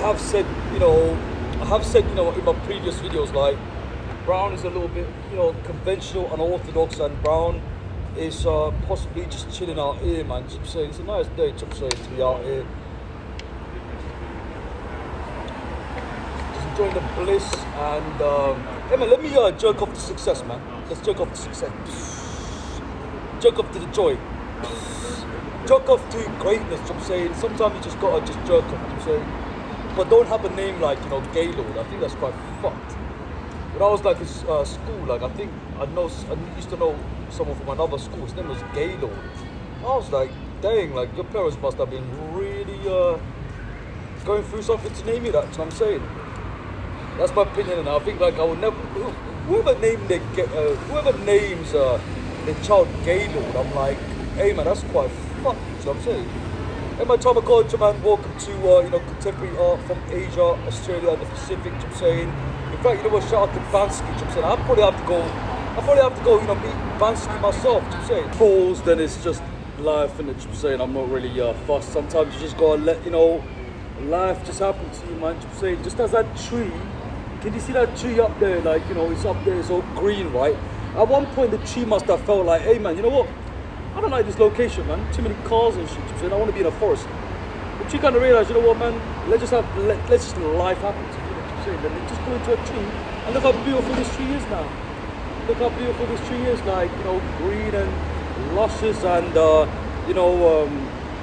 have said, I have said, in my previous videos, like, Brown is a little bit, conventional, unorthodox, and Brown is possibly just chilling out here, man. I'm saying it's a nice day, I'm saying, to be out here, just enjoying the bliss. And hey, man, let me jerk off to success, man. Let's jerk off to success. Jerk off to the joy. Jerk off to greatness. I'm saying sometimes you just gotta just jerk off. I'm saying, but don't have a name like Gaylord. I think that's quite fucked. When I was like in school, like I used to know someone from another school. His name was Gaylord. I was like, dang, like your parents must have been really going through something to name you that. You know what I'm saying? That's my opinion, and I think like I will never. Whoever names the child Gaylord, I'm like, hey man, that's quite fucked. You know what I'm saying? In my time of culture, man, welcome to contemporary art from Asia, Australia, and the Pacific. You know what I'm saying? In fact, you know what? Shout out to Bansky. You know what I'm saying? I probably have to go, meet Bansky myself. You know what I'm saying? Falls, then it's just life, and it's saying I'm not really fussed. Sometimes you just gotta let life just happen to you, man. You know what I'm saying? Just as that tree. Can you see that tree up there? Like, it's up there, it's all green, right? At one point, the tree must have felt like, hey, man, you know what? I don't like this location, man. Too many cars and shit. So I want to be in a forest. The tree kind of realized, you know what, man? Let's just let life happen to you. You know what I'm saying? Then they just go into a tree and look how beautiful this tree is now. Look how beautiful this tree is, like, green and luscious and,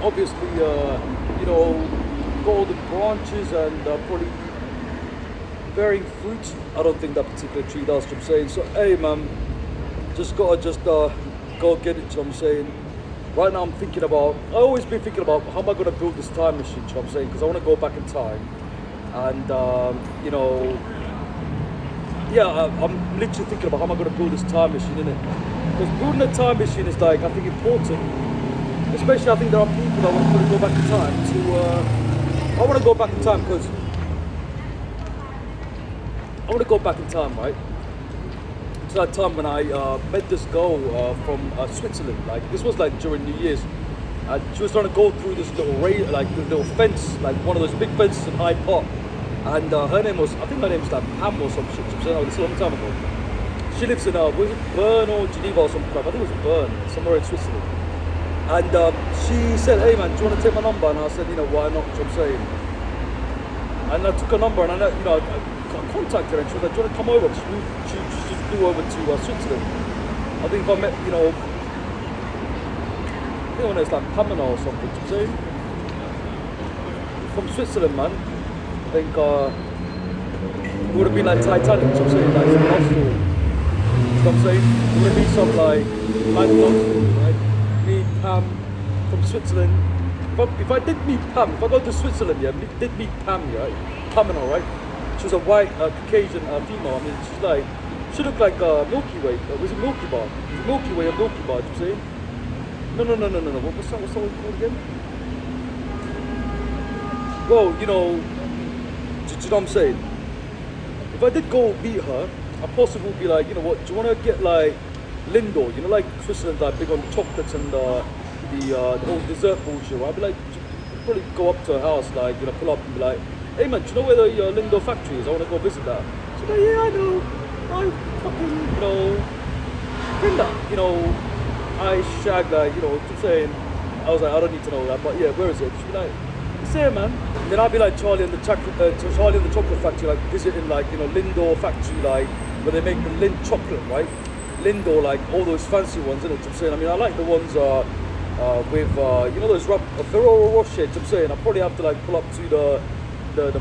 obviously, golden branches and probably bearing fruit. I don't think that particular tree does. You know what I'm saying? So, hey, man, just gotta go get it. You know what I'm saying? Right now, I've always been thinking about how am I gonna build this time machine. You know what I'm saying? Because I want to go back in time, and I'm literally thinking about how am I gonna build this time machine, innit? Because building a time machine is like, I think, important. Especially, I think there are people that want to go back in time I want to go back in time because I want to go back in time, right? To that time when I met this girl from Switzerland. Like, this was like during New Year's. She was trying to go through this little fence, like one of those big fences in Hyde Park. And her name was like Pam or some shit. This is a long time ago. She lives in was it Bern or Geneva or some crap? I think it was Bern, somewhere in Switzerland. And she said, hey man, do you want to take my number? And I said, why not? You know what I'm saying? And I took her number and I contacted her and she was like, do you want to come over? She flew over to Switzerland. I think if I met, I think her name's like Pamela or something, you know what I'm saying? From Switzerland, man. I think it would have been like Titanic, you know what I'm saying? Like some love story. You know what I'm saying? It would have been some like love story, right? Me, Pam, from Switzerland. If I did meet Pam, if I go to Switzerland, did meet Pam, right? Pamela, right? She was a white Caucasian female. I mean, she looked like Milky Way. Was it Milky Bar? Milky Way or Milky Bar? Did you say? No. What's that one called again? Well, do you know what I'm saying? If I did go meet her, I possibly would be like, you know what? Do you want to get like Lindor? Like Switzerland, like big on chocolates and the whole dessert bullshit. Right? I'd be like, probably go up to her house, like pull up and be like, hey man, do you know where the Lindor factory is? I want to go visit that. She's like, yeah, I know. I fucking, friend that, I shag that, what I'm saying? I was like, I don't need to know that, but yeah, where is it? She'd be like, it's here, man. Then I'd be like Charlie and the chocolate factory, like visiting like, Lindor factory, like where they make the Lind chocolate, right? Lindor, like all those fancy ones, innit? I'm saying, I mean, I like the ones with, those Ferrero Rocher, I'm saying. I probably have to like pull up to the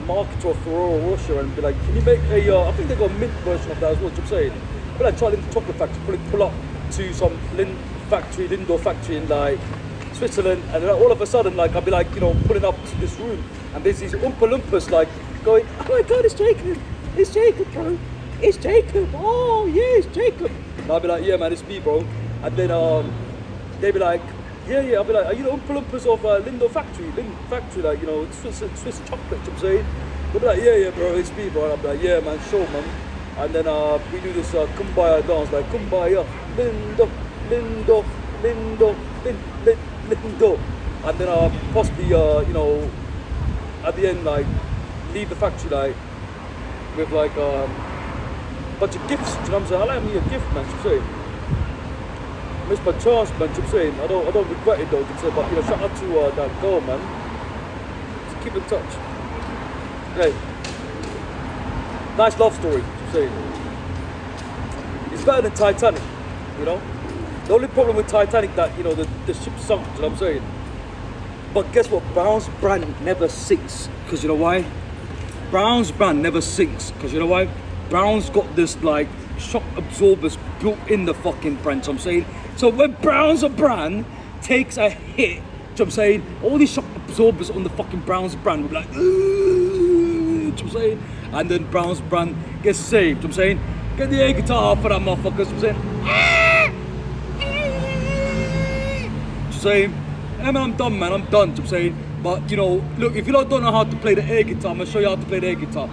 market of Ferrero Rocher and be like, can you make I think they got a mint version of that as well, you know what I'm saying? But like Charlie and the chocolate factory, probably pull up to some Lindor factory in like Switzerland, and then all of a sudden, like I'd be like, pulling up to this room, and there's these Oompa Loompas like going, oh my god, it's Jacob, bro, it's Jacob, oh yeah, it's Jacob. And I'd be like, yeah man, it's me, bro. And then they'd be like, yeah, I'll be like, are you the Oompa Loompas of Lindor factory, like, Swiss chocolate, you know what I'm saying? They'll be like, yeah, bro, it's me, bro. And I'll be like, yeah, man, sure, man. And then we do this Kumbaya dance, like, Kumbaya, Lindor, Lindor. And then possibly, at the end, like, leave the factory like with like bunch of gifts. Do you know what I'm saying? I like me a gift, man. Do you know what I'm saying? I missed my chance, man. Do you know what I'm saying? I don't regret it though. Do you know what I'm saying? But you know, shout out to that girl, man. Just keep in touch. Hey, nice love story. Do you know what I'm saying? It's better than Titanic, you know. The only problem with Titanic that, you know, the ship sunk, you know what I'm saying? But guess what? Brown's brand never sinks. Because you know why? Brown's brand never sinks. Because you know why? Brown's got this like shock absorbers built in the fucking brand, you know what I'm saying? So when Brown's a brand takes a hit, you know what I'm saying? All these shock absorbers on the fucking Brown's brand will be like, you know what I'm saying? And then Brown's brand gets saved, you know what I'm saying? Get the air guitar for that motherfucker, you know what I'm saying? Saying, hey man, I'm done, man. I'm done. I'm saying, but you know, look, if you don't know how to play the air guitar, I'm gonna show you how to play the air guitar.